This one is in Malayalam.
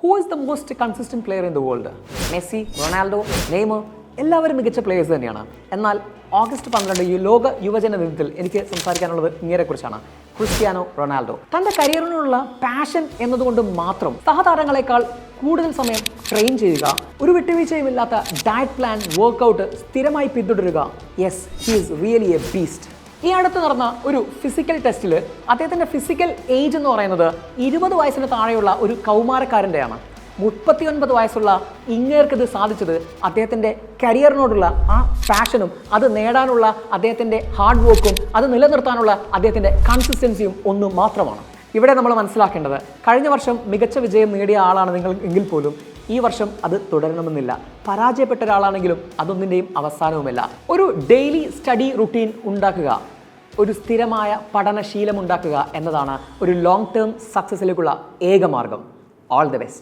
Who is the most consistent player in the world? Messi, Ronaldo, Neymar എല്ലാവരും മികച്ച പ്ലേയേഴ്സ് തന്നെയാണ്. എന്നാൽ ഓഗസ്റ്റ് 12 ഈ ലോക യുവജന ദിനത്തിൽ എനിക്ക് സംസാരിക്കാനുള്ളത് ഇങ്ങനെക്കുറിച്ചാണ്. ക്രിസ്ത്യാനോ റൊണാൾഡോ തൻ്റെ കരിയറിനുള്ള പാഷൻ എന്നതുകൊണ്ട് മാത്രം സഹതാരങ്ങളെക്കാൾ കൂടുതൽ സമയം ട്രെയിൻ ചെയ്യുക, ഒരു വിട്ടുവീഴ്ചയുമില്ലാത്ത ഡയറ്റ് പ്ലാൻ, വർക്കൗട്ട് സ്ഥിരമായി പിന്തുടരുക. Yes, he is really A beast. ഈ അടുത്ത് നടന്ന ഒരു ഫിസിക്കൽ ടെസ്റ്റിൽ അദ്ദേഹത്തിൻ്റെ ഫിസിക്കൽ ഏജ് എന്ന് പറയുന്നത് 20 വയസ്സിന് താഴെയുള്ള ഒരു കൗമാരക്കാരൻ്റെയാണ്. 39 വയസ്സുള്ള ഇങ്ങേർക്കിത് സാധിച്ചത് അദ്ദേഹത്തിൻ്റെ കരിയറിനോടുള്ള ആ പാഷനും അത് നേടാനുള്ള അദ്ദേഹത്തിൻ്റെ ഹാർഡ് വർക്കും അത് നിലനിർത്താനുള്ള അദ്ദേഹത്തിൻ്റെ കൺസിസ്റ്റൻസിയും ഒന്നും മാത്രമാണ്. ഇവിടെ നമ്മൾ മനസ്സിലാക്കേണ്ടത്, കഴിഞ്ഞ വർഷം മികച്ച വിജയം നേടിയ ആളാണ് നിങ്ങൾ എങ്കിൽ പോലും ഈ വർഷം അത് തുടരണമെന്നില്ല. പരാജയപ്പെട്ട ഒരാളാണെങ്കിലും അതൊന്നിൻ്റെയും അവസാനവുമില്ല. ഒരു ഡെയിലി സ്റ്റഡി റുട്ടീൻ ഉണ്ടാക്കുക, ഒരു സ്ഥിരമായ പഠനശീലം ഉണ്ടാക്കുക എന്നതാണ് ഒരു ലോങ് ടേം സക്സസ്സിലേക്കുള്ള ഏക മാർഗം. All the best.